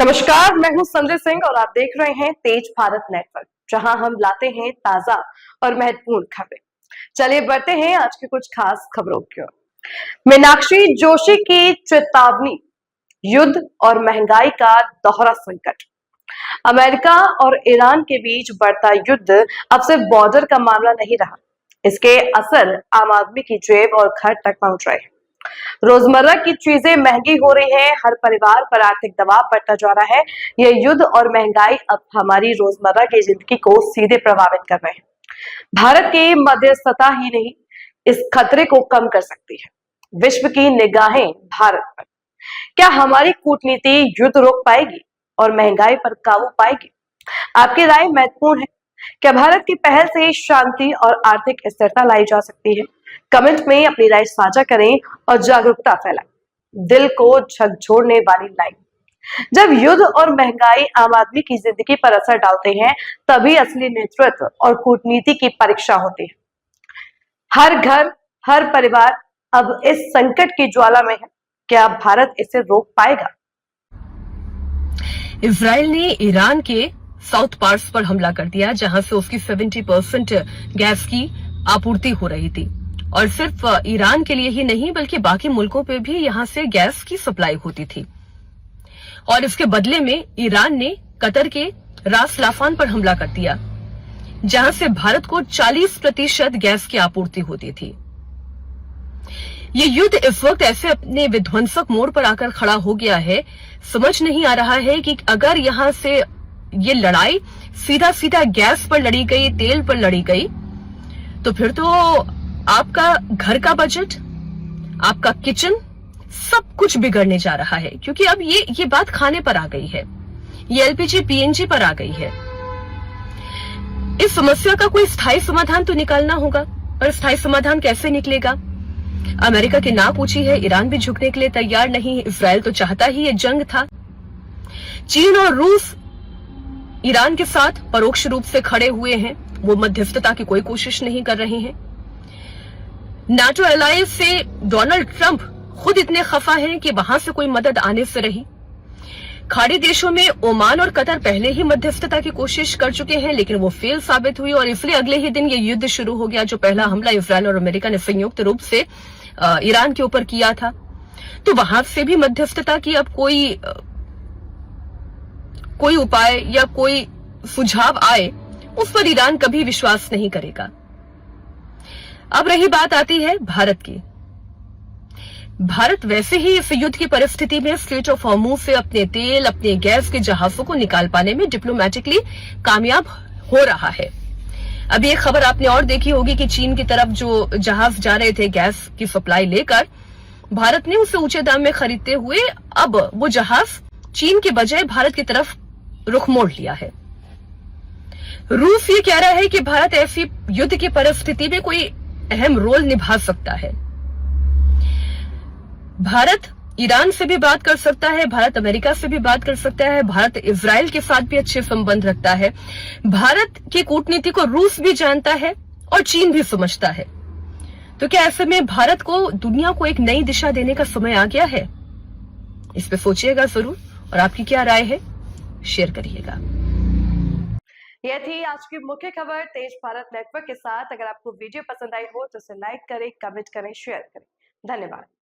नमस्कार, मैं हूं संजय सिंह और आप देख रहे हैं तेज भारत नेटवर्क, जहां हम लाते हैं ताजा और महत्वपूर्ण खबरें। चलिए बढ़ते हैं आज की कुछ खास खबरों की ओर। मीनाक्षी जोशी की चेतावनी, युद्ध और महंगाई का दोहरा संकट। अमेरिका और ईरान के बीच बढ़ता युद्ध अब सिर्फ बॉर्डर का मामला नहीं रहा, इसके असर आम आदमी की जेब और घर तक पहुंच रहे हैं। रोजमर्रा की चीजें महंगी हो रही हैं, हर परिवार पर आर्थिक दबाव बढ़ता जा रहा है। यह युद्ध और महंगाई अब हमारी रोजमर्रा की जिंदगी को सीधे प्रभावित कर रहे हैं। भारत की मध्यस्थता ही नहीं इस खतरे को कम कर सकती है। विश्व की निगाहें भारत पर। क्या हमारी कूटनीति युद्ध रोक पाएगी और महंगाई पर काबू पाएगी? आपकी राय महत्वपूर्ण है। क्या भारत की पहल से शांति और आर्थिक स्थिरता लाई जा सकती है? कमेंट में अपनी राय साझा करें और जागरूकता फैलाएं। दिल को झकझोरने वाली लाइन। जब युद्ध और महंगाई आम आदमी की जिंदगी पर असर डालते हैं, तभी असली नेतृत्व और कूटनीति की परीक्षा होती है। हर घर, हर परिवार अब इस संकट की ज्वाला में है। क्या भारत इसे रोक पाएगा? इजराइल ने ईरान के साउथ पार्स पर हमला कर दिया, जहां से उसकी 70% गैस की आपूर्ति हो रही थी। और सिर्फ ईरान के लिए ही नहीं बल्कि बाकी मुल्कों पे भी यहां से गैस की सप्लाई होती थी। और इसके बदले में ईरान ने कतर के रास लाफान पर हमला कर दिया, जहां से भारत को 40% गैस की आपूर्ति होती थी। ये युद्ध इस वक्त ऐसे अपने विध्वंसक मोड़ पर आकर खड़ा हो गया है, समझ नहीं आ रहा है कि अगर यहां से ये लड़ाई सीधा सीधा गैस पर लड़ी गई, तेल पर लड़ी गई, तो फिर तो आपका घर का बजट, आपका किचन, सब कुछ बिगड़ने जा रहा है। क्योंकि अब ये बात खाने पर आ गई है, ये एलपीजी पीएनजी पर आ गई है। इस समस्या का कोई स्थायी समाधान तो निकालना होगा, और स्थायी समाधान कैसे निकलेगा? अमेरिका की नाक ऊंची है, ईरान भी झुकने के लिए तैयार नहीं। इजराइल तो चाहता ही ये जंग था। चीन और रूस ईरान के साथ परोक्ष रूप से खड़े हुए हैं, वो मध्यस्थता की कोई कोशिश नहीं कर रहे हैं। नाटो अलायंस से डोनाल्ड ट्रंप खुद इतने खफा हैं कि वहां से कोई मदद आने से रही। खाड़ी देशों में ओमान और कतर पहले ही मध्यस्थता की कोशिश कर चुके हैं, लेकिन वो फेल साबित हुई और इसलिए अगले ही दिन ये युद्ध शुरू हो गया, जो पहला हमला इजराइल और अमेरिका ने संयुक्त रूप से ईरान के ऊपर किया था। तो वहां से भी मध्यस्थता की अब कोई उपाय या कोई सुझाव आए, उस पर ईरान कभी विश्वास नहीं करेगा। अब रही बात आती है भारत की। भारत वैसे ही इस युद्ध की परिस्थिति में स्ट्रेट ऑफ हॉर्मुज से अपने तेल, अपने गैस के जहाजों को निकाल पाने में डिप्लोमेटिकली कामयाब हो रहा है। अब ये खबर आपने और देखी होगी कि चीन की तरफ जो जहाज जा रहे थे गैस की सप्लाई लेकर, भारत ने उसे ऊंचे दाम में खरीदते हुए अब वो जहाज चीन के बजाय भारत की तरफ रुख मोड़ लिया है। रूस ये कह रहा है कि भारत ऐसी युद्ध की परिस्थिति में कोई अहम रोल निभा सकता है। भारत ईरान से भी बात कर सकता है, भारत अमेरिका से भी बात कर सकता है, भारत इजराइल के साथ भी अच्छे संबंध रखता है। भारत की कूटनीति को रूस भी जानता है और चीन भी समझता है। तो क्या ऐसे में भारत को दुनिया को एक नई दिशा देने का समय आ गया है? इस पे सोचिएगा जरूर, और आपकी क्या राय है शेयर करिएगा। यह थी आज की मुख्य खबर तेज भारत नेटवर्क के साथ। अगर आपको वीडियो पसंद आई हो तो इसे लाइक करें, कमेंट करें, शेयर करें। धन्यवाद।